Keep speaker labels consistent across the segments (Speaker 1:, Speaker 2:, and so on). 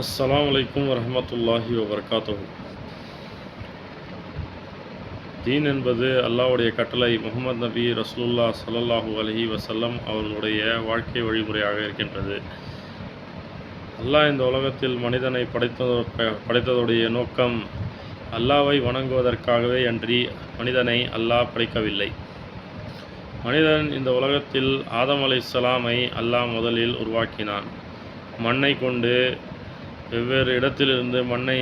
Speaker 1: அஸ்ஸலாமு அலைக்கும் வரஹ்மத்துல்லாஹி வபரகாத்துஹு. தீன் என்பது அல்லாஹ்வுடைய கட்டளை, முஹம்மது நபி ரசூலுல்லாஹ் ஸல்லல்லாஹு அலைஹி வஸல்லம் அவர்களுடைய வாழ்க்கை வழிமுறையாக இருக்கின்றது. அல்லாஹ் இந்த உலகத்தில் மனிதனை படைத்ததுடைய நோக்கம் அல்லாஹ்வை வணங்குவதற்காகவே அன்றி மனிதனை அல்லாஹ் படைக்கவில்லை. மனிதன் இந்த உலகத்தில் ஆதம் அலைஹிஸ்ஸலாமை அல்லாஹ் முதலில் உருவாக்கினான். மண்ணை கொண்டு வெவ்வேறு இடத்திலிருந்து மண்ணை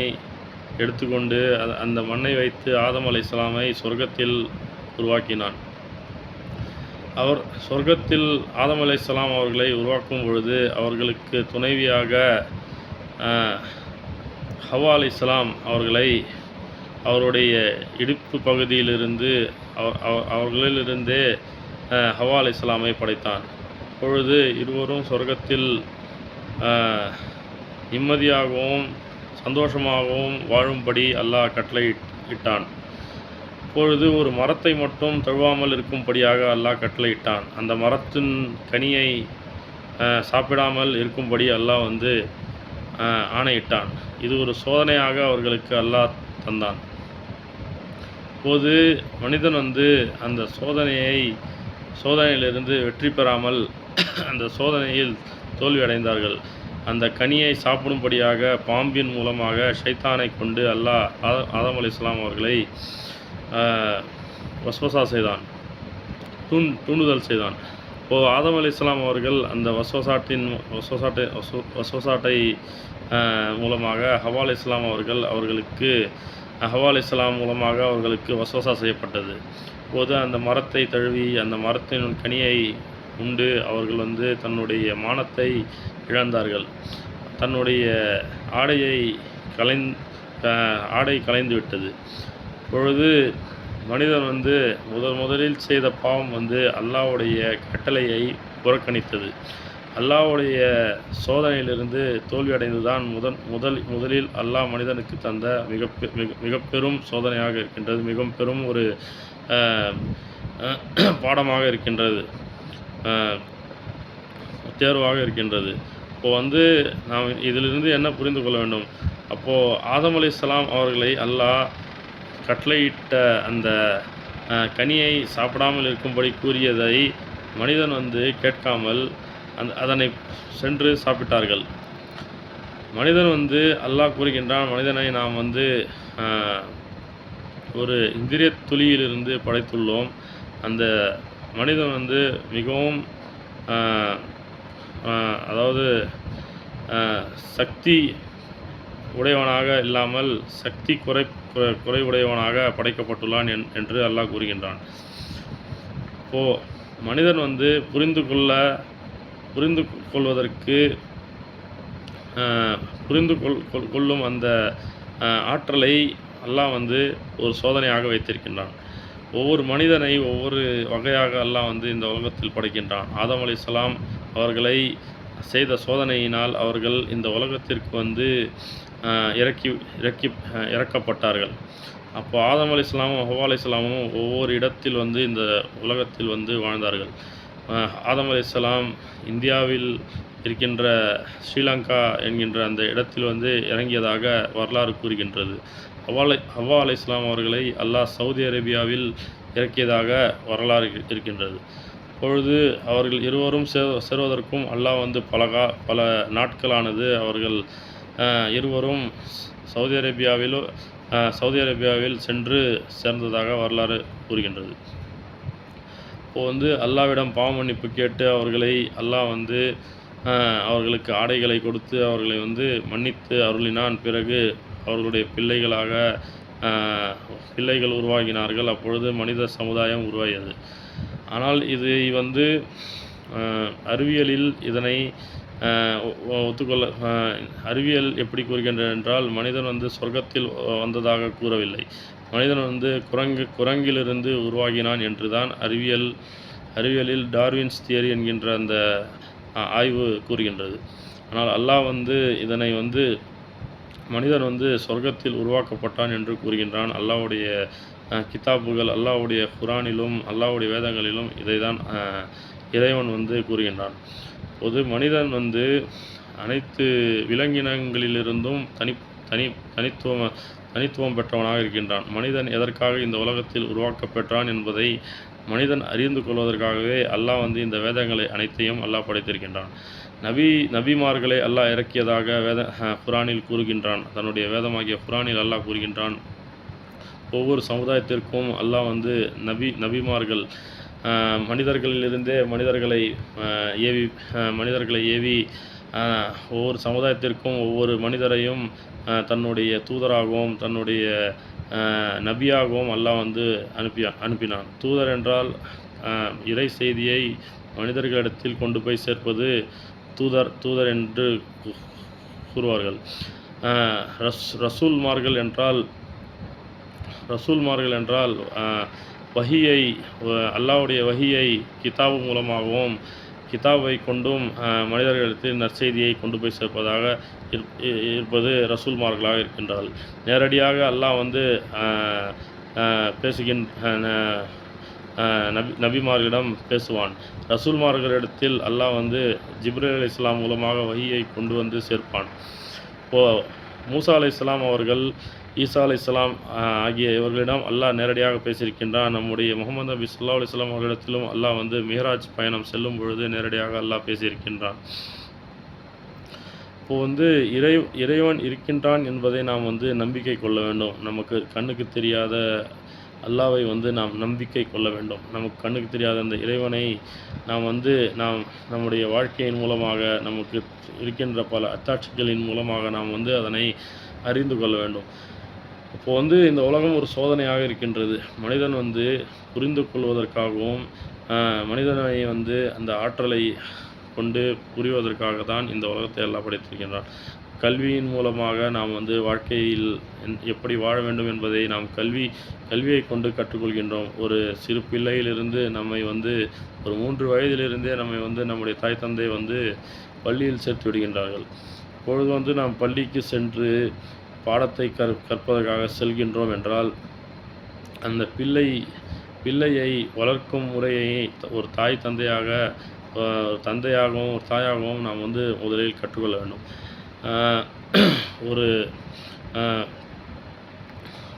Speaker 1: எடுத்துக்கொண்டு அந்த மண்ணை வைத்து ஆதம் அலைஹிஸ்ஸலாமை சொர்க்கத்தில் உருவாக்கினான். அவர் சொர்க்கத்தில் ஆதம் அலைஹிஸ்ஸலாம் அவர்களை உருவாக்கும் பொழுது அவர்களுக்கு துணைவியாக ஹவ்வா அலைஹிஸ்ஸலாம் அவர்களை அவருடைய இடுப்பு பகுதியிலிருந்து அவர்களிலிருந்தே ஹவ்வா அலைஹிஸ்ஸலாமை படைத்தான். அப்பொழுது இருவரும் சொர்க்கத்தில் நிம்மதியாகவும் சந்தோஷமாகவும் வாழும்படி அல்லாஹ் கட்டளையிட்டான். அப்பொழுது ஒரு மரத்தை மட்டும் தழுவாமல் இருக்கும்படியாக அல்லாஹ் கட்டளையிட்டான். அந்த மரத்தின் கனியை சாப்பிடாமல் இருக்கும்படி அல்லாஹ் ஆணையிட்டான். இது ஒரு சோதனையாக அவர்களுக்கு அல்லாஹ் தந்தான். அப்போது மனிதன் அந்த சோதனையிலிருந்து வெற்றி பெறாமல் அந்த சோதனையில் தோல்வி அடைந்தார்கள். அந்த கனியை சாப்பிடும்படியாக பாம்பின் மூலமாக ஷைத்தானை கொண்டு அல்லாஹ் ஆதம் அலைஹிஸ்ஸலாம் அவர்களை வஸ்வசா செய்தான், தூண்டுதல் செய்தான். இப்போது ஆதம் அலைஹிஸ்ஸலாம் அவர்கள் அந்த வஸ்வசாட்டை மூலமாக ஹவ்வா அலைஹிஸ்ஸலாம் மூலமாக அவர்களுக்கு வஸ்வசா செய்யப்பட்டது. இப்போது அந்த மரத்தை தழுவி அந்த மரத்தின் கனியை உண்டு அவர்கள் தன்னுடைய மானத்தை இழந்தார்கள். தன்னுடைய ஆடை கலைந்து விட்டது. பொழுது மனிதன் முதலில் செய்த பாவம் அல்லாஹ்வுடைய கட்டளையை புறக்கணித்தது. அல்லாஹ்வுடைய சோதனையிலிருந்து தோல்வி அடைந்துதான் முதலில் அல்லாஹ் மனிதனுக்கு தந்த மிக பெரும் சோதனையாக இருக்கின்றது. மிக பெரும் ஒரு பாடமாக இருக்கின்றது, தேர்வாக இருக்கின்றது. இப்போது நாம் இதிலிருந்து என்ன புரிந்து கொள்ள வேண்டும்? அப்போது ஆதம் அலைஹிஸ்ஸலாம் அவர்களை அல்லாஹ் கட்டளையிட்ட அந்த கனியை சாப்பிடாமல் இருக்கும்படி கூறியதை மனிதன் கேட்காமல் அதனை சென்று சாப்பிட்டார்கள். மனிதன் அல்லாஹ் கூறுகின்றான், மனிதனை நாம் ஒரு இந்திரிய துளியிலிருந்து படைத்துள்ளோம். அந்த மனிதன் மிகவும் அதாவது சக்தி உடையவனாக இல்லாமல் சக்தி குறைவுடையவனாக படைக்கப்பட்டுள்ளான் என்று அல்லாஹ் கூறுகின்றான். இப்போது மனிதன் புரிந்து கொள்வதற்கு கொள்ளும் அந்த ஆற்றலை அல்லாஹ் ஒரு சோதனையாக வைத்திருக்கின்றான். ஒவ்வொரு மனிதனை ஒவ்வொரு வகையாக அல்லாஹ் இந்த உலகத்தில் படைக்கின்றான். ஆதம் அலைஹிஸ்ஸலாம் அவர்களை செய்த சோதனையினால் அவர்கள் இந்த உலகத்திற்கு இறக்கப்பட்டார்கள். அப்போ ஆதம் அலைஹிஸ்ஸலாமும் ஹவ்வா அலைஹிஸ்ஸலாமும் ஒவ்வொரு இடத்தில் இந்த உலகத்தில் வாழ்ந்தார்கள். ஆதம் அலைஹிஸ்ஸலாம் இந்தியாவில் இருக்கின்ற ஸ்ரீலங்கா என்கின்ற அந்த இடத்தில் இறங்கியதாக வரலாறு கூறுகின்றது. ஹவ்வா அலைஹிஸ்ஸலாம் அவர்களை அல்லாஹ் சவுதி அரேபியாவில் இறக்கியதாக வரலாறு இருக்கின்றது. அப்பொழுது அவர்கள் இருவரும் சேர்வதற்கும் அல்லாஹ் பல நாட்களானது அவர்கள் இருவரும் சவுதி அரேபியாவில் சென்று சேர்ந்ததாக வரலாறு கூறுகின்றது. இப்போது அல்லாஹ்விடம் பாவ மன்னிப்பு கேட்டு அவர்களை அல்லாஹ் அவர்களுக்கு ஆடைகளை கொடுத்து அவர்களை மன்னித்து அருளினான். பிறகு அவர்களுடைய பிள்ளைகள் உருவாகினார்கள். அப்பொழுது மனித சமுதாயம் உருவாகியது. ஆனால் இது அறிவியலில் இதனை ஒத்துக்கொள்ள அறிவியல் எப்படி கூறுகின்றது என்றால், மனிதன் சொர்க்கத்தில் வந்ததாக கூறவில்லை. மனிதன் குரங்கிலிருந்து உருவாகினான் என்று தான் அறிவியலில் டார்வின்ஸ் தியரி என்கின்ற அந்த ஆய்வு கூறுகின்றது. ஆனால் அல்லாஹ் இதனை மனிதன் சொர்க்கத்தில் உருவாக்கப்பட்டான் என்று கூறுகின்றான். அல்லாஹ்வுடைய கிதாபுகள், அல்லாஹ்வுடைய குரானிலும் அல்லாஹ்வுடைய வேதங்களிலும் இதை தான் இறைவன் கூறுகின்றான். பொது மனிதன் வந்து அனைத்து விலங்கினங்களிலிருந்தும் தனி தனி தனித்துவம் தனித்துவம் பெற்றவனாக இருக்கின்றான். மனிதன் எதற்காக இந்த உலகத்தில் உருவாக்கப் பெற்றான் என்பதை மனிதன் அறிந்து கொள்வதற்காகவே அல்லாஹ் வந்து இந்த வேதங்களை அனைத்தையும் அல்லாஹ் படைத்திருக்கின்றான். நபிமார்களை அல்லாஹ் இறக்கியதாக குர்ஆனில் கூறுகின்றான். தன்னுடைய வேதமாகிய குர்ஆனில் அல்லாஹ் கூறுகின்றான். ஒவ்வொரு சமுதாயத்திற்கும் அல்லாஹ் வந்து நபிமார்கள் மனிதர்களிலிருந்தே மனிதர்களை ஏவி ஒவ்வொரு சமுதாயத்திற்கும் ஒவ்வொரு மனிதரையும் தன்னுடைய தூதராகவும் தன்னுடைய நபியாகவும் அல்லாஹ் வந்து அனுப்பினான். தூதர் என்றால் இறை செய்தியை மனிதர்களிடத்தில் கொண்டு போய் சேர்ப்பது தூதர் என்று கூறுவார்கள். ரசூல்மார்கள் என்றால் வஹியை அல்லாஹ்வுடைய வஹியை கிதாபு மூலமாகவும் கிதாபை கொண்டும் மனிதர்களிடத்தில் நற்செய்தியை கொண்டு போய் சேர்ப்பதாக இருப்பது ரசூல்மார்களாக இருக்கின்றார்கள். நேரடியாக அல்லாஹ் வந்து நபிமார்களிடம் பேசுவான். ரசூல்மார்களிடத்தில் அல்லாஹ் வந்து ஜிப்ரீல் அலைஹிஸ்ஸலாம் மூலமாக வஹியை கொண்டு வந்து சேர்ப்பான். மூசா அலைஹிஸ்ஸலாம் அவர்கள், ஈசா அலைஹிஸ்ஸலாம் ஆகிய இவர்களிடம் அல்லாஹ் நேரடியாக பேசியிருக்கின்றான். நம்முடைய முஹம்மது நபி ஸல்லல்லாஹு அலைஹி வஸல்லம் அவர்களிடத்திலும் அல்லாஹ் வந்து மிஹ்ராஜ் பயணம் செல்லும் பொழுது நேரடியாக அல்லாஹ் பேசியிருக்கின்றான். இப்போது வந்து இறைவன் இருக்கின்றான் என்பதை நாம் வந்து நம்பிக்கை கொள்ள வேண்டும். நமக்கு கண்ணுக்கு தெரியாத அல்லாஹ்வை வந்து நாம் நம்பிக்கை கொள்ள வேண்டும். நமக்கு கண்ணுக்கு தெரியாத அந்த இறைவனை நாம் நம்முடைய வாழ்க்கையின் மூலமாக, நமக்கு இருக்கின்ற பல அத்தாட்சிகளின் மூலமாக நாம் வந்து அதனை அறிந்து கொள்ள வேண்டும். இப்போது வந்து இந்த உலகம் ஒரு சோதனையாக இருக்கின்றது. மனிதன் வந்து புரிந்து கொள்வதற்காகவும் மனிதனை வந்து அந்த ஆற்றலை கொண்டு புரிவதற்காக தான் இந்த உலகத்தை எல்லாம் படைத்திருக்கின்றான். கல்வியின் மூலமாக நாம் வந்து வாழ்க்கையில் எப்படி வாழ வேண்டும் என்பதை நாம் கல்வியை கொண்டு கற்றுக்கொள்கின்றோம். ஒரு சிறு பிள்ளையிலிருந்து நம்மை வந்து ஒரு 3 வயதிலிருந்தே நம்மை வந்து நம்முடைய தாய் தந்தை வந்து பள்ளியில் சேர்த்து விடுகின்றார்கள். இப்பொழுது வந்து நாம் பள்ளிக்கு சென்று பாடத்தை கற்பதற்காக செல்கின்றோம் என்றால், அந்த பிள்ளையை வளர்க்கும் முறையை ஒரு தந்தையாகவும் ஒரு தாயாகவும் நாம் வந்து முதலில் கற்றுக்கொள்ள வேண்டும். ஒரு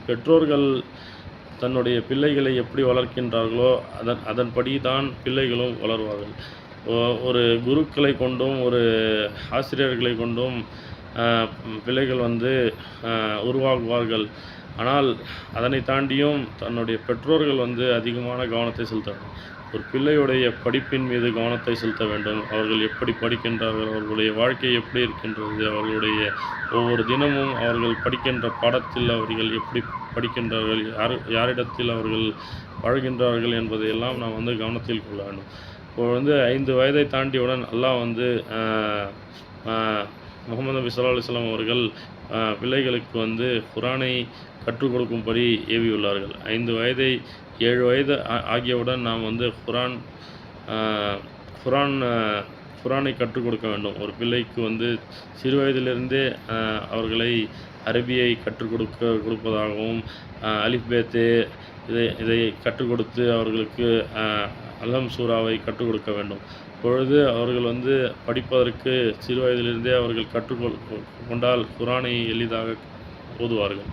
Speaker 1: பெற்றோர்கள் தன்னுடைய பிள்ளைகளை எப்படி வளர்க்கின்றார்களோ அதன்படி தான் பிள்ளைகளும் வளர்வார்கள். ஒரு குருக்களை கொண்டும் ஒரு ஆசிரியர்களை கொண்டும் பிள்ளைகள் வந்து உருவாகுவார்கள். ஆனால் அதனை தாண்டியும் தன்னுடைய பெற்றோர்கள் வந்து அதிகமான கவனத்தை செலுத்த வேண்டும். ஒரு பிள்ளையுடைய படிப்பின் மீது கவனத்தை செலுத்த வேண்டும். அவர்கள் எப்படி படிக்கின்றார்கள், அவர்களுடைய வாழ்க்கை எப்படி இருக்கின்றது, அவர்களுடைய ஒவ்வொரு தினமும் அவர்கள் படிக்கின்ற பாடத்தில் அவர்கள் எப்படி படிக்கின்றார்கள், யாரிடத்தில் அவர்கள் வாழ்கின்றார்கள் என்பதையெல்லாம் நாம் வந்து கவனத்தில் கொள்ள வேண்டும். இப்போ வந்து 5 வயதை தாண்டியவுடன் அல்லாஹ் வந்து முஹம்மது நபி ஸல்லல்லாஹு அலைஹி வஸல்லம் அவர்கள் பிள்ளைகளுக்கு வந்து குர்ஆனை கற்றுக் கொடுக்கும்படி ஏவியுள்ளார்கள். 5 வயதை 7 வயது ஆகியவுடன் நாம் வந்து குர்ஆனை கற்றுக் கொடுக்க வேண்டும். ஒரு பிள்ளைக்கு வந்து சிறு வயதிலிருந்தே அவர்களை அரபியை கற்றுக் கொடுப்பதாகவும் அலிஃப் பே தே இதை கற்றுக் கொடுத்து அவர்களுக்கு அல்ஹம் சூராவை கற்றுக் கொடுக்க வேண்டும். பொழுது அவர்கள் வந்து படிப்பதற்கு சிறு வயதிலிருந்தே அவர்கள் கற்றுக்கொண்டால் குர்ஆனை எளிதாக ஓதுவார்கள்.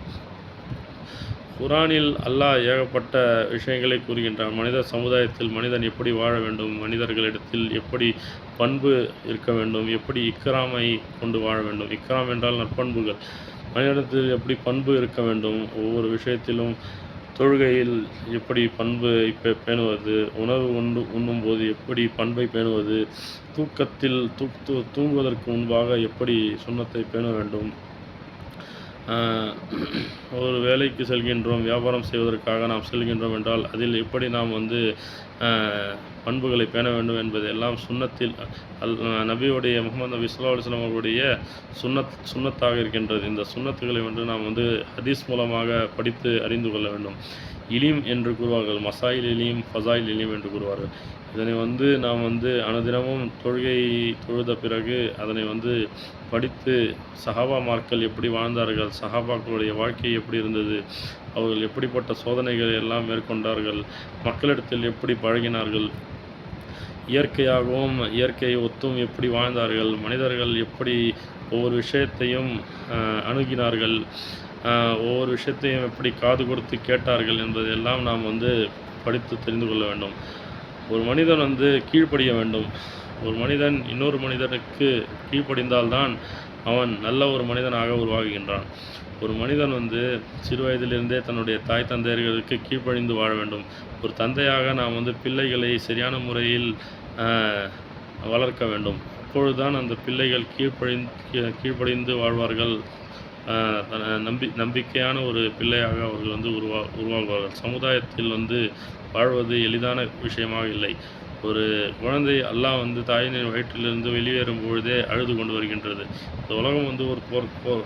Speaker 1: குர்ஆனில் அல்லாஹ் ஏகப்பட்ட விஷயங்களை கூறுகின்றான். மனித சமுதாயத்தில் மனிதன் எப்படி வாழ வேண்டும், மனிதர்களிடத்தில் எப்படி பண்பு இருக்க வேண்டும், எப்படி இக்ராமை கொண்டு வாழ வேண்டும். இக்ராம் என்றால் நற்பண்புகள். மனிதனிடத்தில் எப்படி பண்பு இருக்க வேண்டும், ஒவ்வொரு விஷயத்திலும் தொழுகையில் எப்படி பண்பை பேணுவது, உணவு உண்ணும்போது எப்படி பண்பை பேணுவது, தூக்கத்தில் தூங்குவதற்கு முன்பாக எப்படி சுன்னத்தை பேண வேண்டும். ஒரு வேலைக்கு செல்கின்றோம், வியாபாரம் செய்வதற்காக நாம் செல்கின்றோம் என்றால் அதில் எப்படி நாம் வந்து பண்புகளை பேண வேண்டும் என்பதெல்லாம் சுன்னத்தில் நபியுடைய முஹம்மது நபி ஸல்லல்லாஹு அலைஹி வஸல்லம் அவர்களுடைய சுன்னத்தாக இருக்கின்றது. இந்த சுன்னத்துகளை வந்து நாம் வந்து ஹதீஸ் மூலமாக படித்து அறிந்து கொள்ள வேண்டும். இலீம் என்று கூறுவார்கள். மசாயில் இலீம், ஃபஸாயில் இலீம் என்று கூறுவார்கள். இதனை வந்து நாம் வந்து அனுதினமும் தொழுத பிறகு அதனை வந்து படித்து சஹாபாமார்கள் எப்படி வாழ்ந்தார்கள், சஹாபாக்களுடைய வாழ்க்கை எப்படி இருந்தது, அவர்கள் எப்படிப்பட்ட சோதனைகளை எல்லாம் மேற்கொண்டார்கள், மக்களிடத்தில் எப்படி பழகினார்கள் இயற்கையாகவும் இயற்கையை ஒத்தும் எப்படி வாழ்ந்தார்கள், மனிதர்கள் எப்படி ஒவ்வொரு விஷயத்தையும் அணுகினார்கள், ஒவ்வொரு விஷயத்தையும் எப்படி காது கொடுத்து கேட்டார்கள் என்பதையெல்லாம் நாம் வந்து படித்து தெரிந்து கொள்ள வேண்டும். ஒரு மனிதன் வந்து கீழ்ப்படிய வேண்டும். ஒரு மனிதன் இன்னொரு மனிதனுக்கு கீழ்ப்படிந்தால்தான் அவன் நல்ல ஒரு மனிதனாக உருவாகுகின்றான். ஒரு மனிதன் வந்து சிறு வயதிலிருந்தே தன்னுடைய தாய் தந்தையர்களுக்கு கீழ்ப்படிந்து வாழ வேண்டும். ஒரு தந்தையாக நாம் வந்து பிள்ளைகளை சரியான முறையில் வளர்க்க வேண்டும். அப்பொழுதுதான் அந்த பிள்ளைகள் கீழ்ப்படிந்து வாழ்வார்கள். நம்பிக்கையான ஒரு பிள்ளையாக அவர்கள் வந்து உருவாகுவார்கள். சமுதாயத்தில் வந்து வாழ்வது எளிதான விஷயமாக இல்லை. ஒரு குழந்தை அல்லாஹ் வந்து தாயின் வயிற்றிலிருந்து வெளியேறும் பொழுதே அழுது கொண்டு வருகின்றது. இந்த உலகம் வந்து ஒரு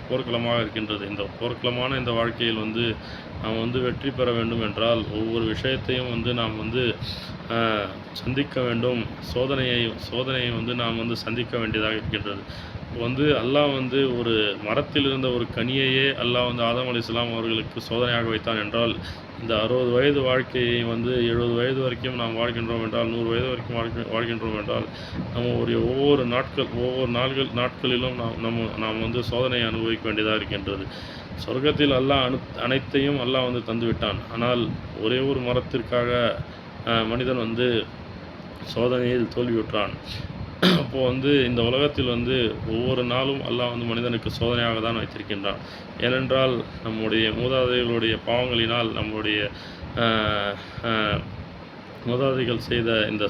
Speaker 1: போர்க்களமாக இருக்கின்றது. இந்த போர்க்களமான இந்த வாழ்க்கையில் வந்து நாம் வந்து வெற்றி பெற வேண்டும் என்றால் ஒவ்வொரு விஷயத்தையும் வந்து நாம் வந்து சந்திக்க வேண்டும். சோதனையை வந்து நாம் வந்து சந்திக்க வேண்டியதாக இருக்கின்றது. வந்து அல்லாஹ் வந்து ஒரு மரத்தில் இருந்த ஒரு கனியையே அல்லாஹ் வந்து ஆதம் அலைஹிஸ்ஸலாம் அவர்களுக்கு சோதனையாக வைத்தான் என்றால், இந்த 60 வயது வாழ்க்கையை வந்து 70 வயது வரைக்கும் நாம் வாழ்கின்றோம் என்றால், 100 வயது வரைக்கும் வாழ்கின்றோம் என்றால், நம்முடைய ஒவ்வொரு நாட்களிலும் நாம் வந்து சோதனையை அனுபவிக்க வேண்டியதாக இருக்கின்றது. சொர்க்கத்தில் அல்லாஹ் அனைத்தையும் அல்லாஹ் வந்து தந்துவிட்டான். ஆனால் ஒரே ஒரு மரத்திற்காக மனிதன் வந்து சோதனையில் தோல்வியுற்றான். அப்போது வந்து இந்த உலகத்தில் வந்து ஒவ்வொரு நாளும் அல்லாஹ் வந்து மனிதனுக்கு சோதனையாக தான் வைத்திருக்கின்றான். ஏனென்றால் நம்முடைய மூதாதைகளுடைய பாவங்களினால் நம்முடைய மூதாதைகள் செய்த இந்த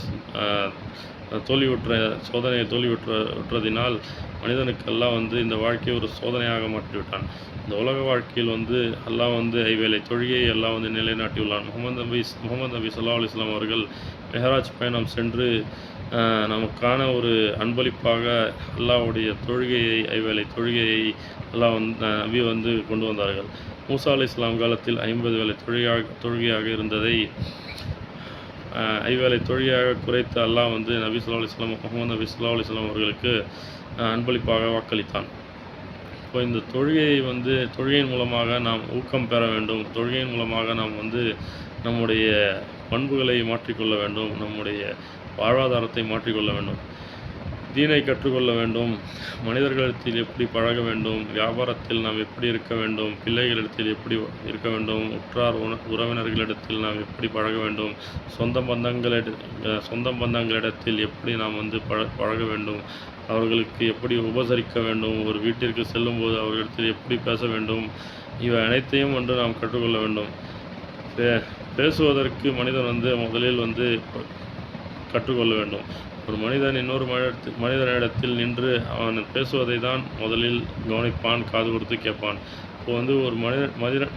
Speaker 1: தோல்வியுற்றதினால் மனிதனுக்கு அல்லாஹ் வந்து இந்த வாழ்க்கையை ஒரு சோதனையாக மாற்றிவிட்டான். இந்த உலக வாழ்க்கையில் வந்து அல்லாஹ் வந்து ஐவேளை தொழுகையை அல்லாஹ் வந்து நிலைநாட்டியுள்ளான். முகமது நபி ஸல்லல்லாஹு அலைஹி வஸல்லம் அவர்கள் மெஹராஜ் பயணம் சென்று நமக்கான ஒரு அன்பளிப்பாக அல்லாஹ்வுடைய ஐவேளை தொழுகையை அல்லாஹ் நபி வந்து கொண்டு வந்தார்கள். மூசா அலைஹிஸ்ஸலாம் காலத்தில் 50 வேளை தொழுகையாக இருந்ததை ஐவேளை தொழுகையாக குறைத்து அல்லாஹ் வந்து முகமது நபி ஸல்லல்லாஹு அலைஹி வஸல்லம் அவர்களுக்கு அன்பளிப்பாக வாக்களித்தான். இப்போ இந்த தொழுகையின் மூலமாக நாம் ஊக்கம் பெற வேண்டும். தொழுகையின் மூலமாக நாம் வந்து நம்முடைய பண்புகளை மாற்றிக்கொள்ள வேண்டும். நம்முடைய வாழ்வாதாரத்தை மாற்றிக்கொள்ள வேண்டும். தீனை கற்றுக்கொள்ள வேண்டும். மனிதர்களிடத்தில் எப்படி பழக வேண்டும், வியாபாரத்தில் நாம் எப்படி இருக்க வேண்டும், பிள்ளைகளிடத்தில் எப்படி இருக்க வேண்டும், உற்றார் உறவினர்களிடத்தில் நாம் எப்படி பழக வேண்டும், சொந்த பந்தங்களிடத்தில் எப்படி நாம் வந்து பழக வேண்டும், அவர்களுக்கு எப்படி உபசரிக்க வேண்டும், ஒரு வீட்டிற்கு செல்லும்போது அவர்களிடத்தில் எப்படி பேச வேண்டும், இவை அனைத்தையும் வந்து நாம் கற்றுக்கொள்ள வேண்டும். பேசுவதற்கு மனிதன் வந்து முதலில் வந்து கற்றுக்கொள்ள வேண்டும். ஒரு மனிதன் இன்னொரு மனிதனிடத்தில் நின்று அவன் பேசுவதை தான் முதலில் கவனிப்பான், காது கொடுத்து கேட்பான். இப்போ வந்து ஒரு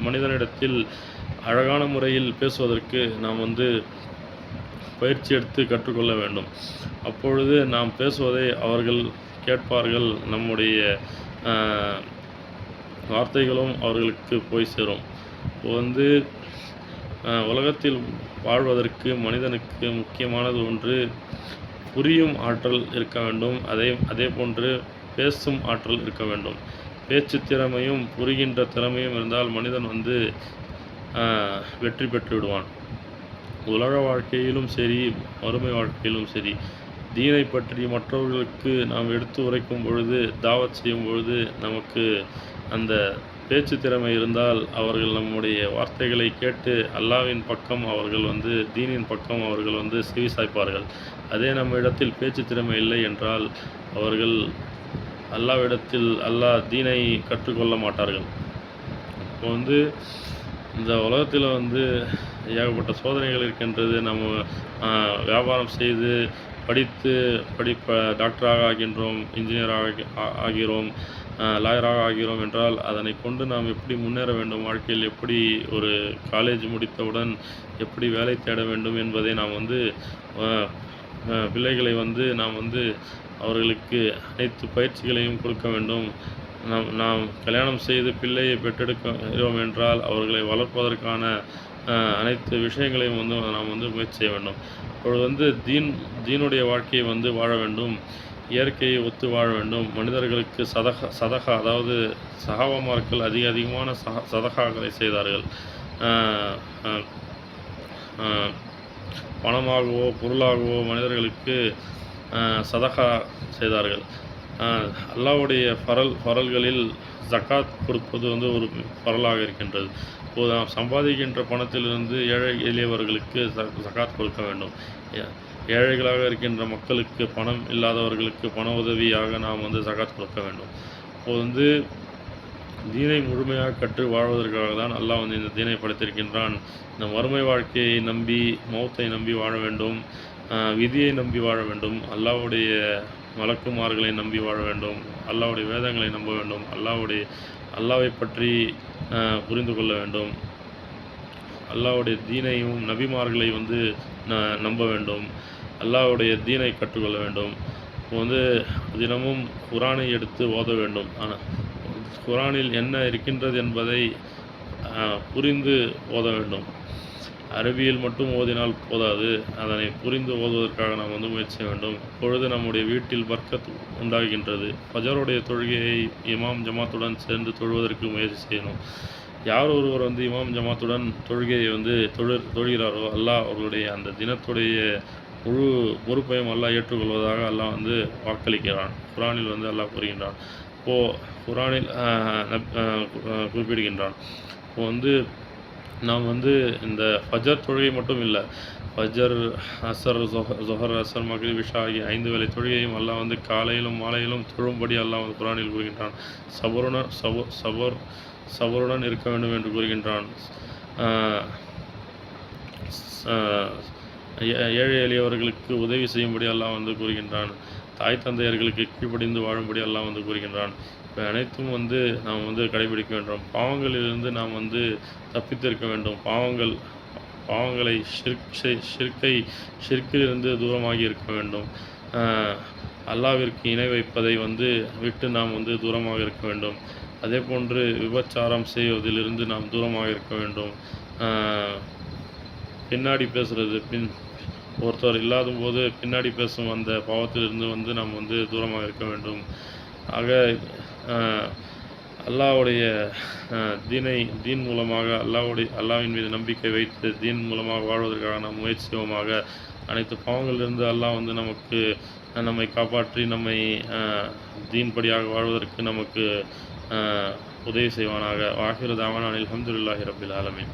Speaker 1: மனிதனிடத்தில் அழகான முறையில் பேசுவதற்கு நாம் வந்து பயிற்சி எடுத்து கற்றுக்கொள்ள வேண்டும். அப்பொழுது நாம் பேசுவதை அவர்கள் கேட்பார்கள். நம்முடைய வார்த்தைகளும் அவர்களுக்கு போய் சேரும். இப்போ வந்து உலகத்தில் வாழ்வதற்கு மனிதனுக்கு முக்கியமானது ஒன்று புரியும் ஆற்றல் இருக்க வேண்டும். அதே போன்று பேசும் ஆற்றல் இருக்க வேண்டும். பேச்சு திறமையும் புரிகின்ற திறமையும் இருந்தால் மனிதன் வந்து வெற்றி பெற்று விடுவான். உலக வாழ்க்கையிலும் சரி, மறுமை வாழ்க்கையிலும் சரி, தீனை பற்றி மற்றவர்களுக்கு நாம் எடுத்து உரைக்கும் பொழுது, தாவத் செய்யும் பொழுது நமக்கு அந்த பேச்சு திறமை இருந்தால் அவர்கள் நம்முடைய வார்த்தைகளை கேட்டு அல்லாஹ்வின் பக்கம் அவர்கள் வந்து தீனின் பக்கம் அவர்கள் வந்து செவி சாய்ப்பார்கள். அதே நம்ம இடத்தில் பேச்சு திறமை இல்லை என்றால் அவர்கள் அல்லாஹ் தீனை கற்றுக்கொள்ள மாட்டார்கள். இப்போ வந்து இந்த உலகத்தில் வந்து ஏகப்பட்ட சோதனைகள் இருக்கின்றது. நம்ம வியாபாரம் செய்து டாக்டராக ஆகின்றோம், இன்ஜினியராக ஆகிறோம், லாயராக ஆகிறோம் என்றால் அதனை கொண்டு நாம் எப்படி முன்னேற வேண்டும், வாழ்க்கையில் எப்படி ஒரு காலேஜ் முடித்தவுடன் எப்படி வேலை தேட வேண்டும் என்பதை நாம் வந்து பிள்ளைகளை வந்து நாம் வந்து அவர்களுக்கு அனைத்து பயிற்சிகளையும் கொடுக்க வேண்டும். நாம் கல்யாணம் செய்து பிள்ளையை பெற்றெடுக்கிறோம் என்றால் அவர்களை வளர்ப்பதற்கான அனைத்து விஷயங்களையும் வந்து நாம் வந்து முயற்சி செய்ய வேண்டும். அப்பொழுது வந்து தீனுடைய வாழ்க்கையை வந்து வாழ வேண்டும். இயற்கையை ஒத்து வாழ வேண்டும். மனிதர்களுக்கு சதகா அதாவது சஹாபாமார்கள் அதிகமான சதகாக்களை செய்தார்கள். பணமாகவோ பொருளாகவோ மனிதர்களுக்கு சதகா செய்தார்கள். அல்லாஹ்வுடைய ஃபரல்களில் ஜக்காத் கொடுப்பது வந்து ஒரு ஃபரலாக இருக்கின்றது. இப்போது நாம் சம்பாதிக்கின்ற பணத்திலிருந்து ஏழை எளியவர்களுக்கு ஜக்காத் கொடுக்க வேண்டும். ஏழைகளாக இருக்கின்ற மக்களுக்கு, பணம் இல்லாதவர்களுக்கு பண உதவியாக நாம் வந்து ஜக்காத் கொடுக்க வேண்டும். இப்போது வந்து தீனை முழுமையாக கற்று வாழ்வதற்காக தான் அல்லாஹ் வந்து இந்த தீனை படைத்திருக்கின்றான். இந்த மறுமை வாழ்க்கையை நம்பி, மௌத்தை நம்பி வாழ வேண்டும். விதியை நம்பி வாழ வேண்டும். அல்லாஹ்வுடைய மலக்குமார்களை நம்பி வாழ வேண்டும். அல்லாஹ்வுடைய வேதங்களை நம்ப வேண்டும். அல்லாஹ்வை பற்றி புரிந்து கொள்ள வேண்டும். அல்லாஹ்வுடைய தீனையும் நபிமார்களை வந்து நம்ப வேண்டும். அல்லாஹ்வுடைய தீனை கற்றுக்கொள்ள வேண்டும். இப்போ வந்து தினமும் குரானை எடுத்து ஓத வேண்டும். ஆனால் குரானில் என்ன இருக்கின்றது என்பதை புரிந்து ஓத வேண்டும். அரபியில் மட்டும் ஓதினால் போதாது, அதனை புரிந்து ஓதுவதற்காக நாம் வந்து முயற்சி வேண்டும். இப்பொழுது நம்முடைய வீட்டில் பர்க்கத் உண்டாகின்றது. ஃபஜருடைய தொழுகையை இமாம் ஜமாத்துடன் சேர்ந்து தொழுவதற்கு முயற்சி செய்யணும். யார் ஒருவர் வந்து இமாம் ஜமாத்துடன் தொழுகையை வந்து தொழுகிறாரோ அல்லாஹ் அவர்களுடைய அந்த தினத்துடைய முழு பொறுப்பையும் அல்லாஹ் ஏற்றுக்கொள்வதாக அல்லாஹ் வந்து வாக்களிக்கிறான். குரானில் வந்து அல்லாஹ் கூறுகின்றான். இப்போது குரானில் குறிப்பிடுகின்றான். இப்போ வந்து நாம் வந்து இந்த ஃபஜர் தொழுகை மட்டும் இல்லை, ஃபஜர், அசர், ஜொஹர், அசர், மக்ரிப், இஷா ஆகிய 5 வேளை தொழுகையும் அல்லாஹ் வந்து காலையிலும் மாலையிலும் தொழும்படி அல்லாஹ் வந்து குரானில் கூறுகின்றான். சபருடன் இருக்க வேண்டும் என்று கூறுகின்றான். ஏழை எளியவர்களுக்கு உதவி செய்யும்படி அல்லாஹ் வந்து கூறுகின்றான். தாய் தந்தையர்களுக்கு கீழ்ப்படிந்து வாழும்படி அல்லாஹ் வந்து கூறுகின்றான். இப்போ அனைத்தும் வந்து நாம் வந்து கடைபிடிக்க வேண்டும். பாவங்களிலிருந்து நாம் வந்து தப்பித்திருக்க வேண்டும். பாவங்களை ஷிர்க்கிலிருந்து தூரமாகி இருக்க வேண்டும். அல்லாஹ்விற்கு இணை வைப்பதை வந்து விட்டு நாம் வந்து தூரமாக இருக்க வேண்டும். அதே போன்று விபச்சாரம் செய்வதிலிருந்து நாம் தூரமாக இருக்க வேண்டும். பின்னாடி பேசுகிறது, ஒருத்தர் இல்லாத போது பின்னாடி பேசும் அந்த பாவத்திலிருந்து வந்து நாம் வந்து தூரமாக இருக்க வேண்டும். ஆக அல்லாஹ்வுடைய தீன் மூலமாக அல்லாஹ்வின் மீது நம்பிக்கை வைத்து தீன் மூலமாக வாழ்வதற்காக நாம் முயற்சி செய்வோமாக. அனைத்து பாவங்களிலிருந்து அல்லாஹ் வந்து நம்மை காப்பாற்றி நம்மை தீன் படியாக வாழ்வதற்கு நமக்கு உதவி செய்வானாக. வாஹிரு தாவானா அல்ஹம்துலில்லாஹி ரப்பில் ஆலமீன்.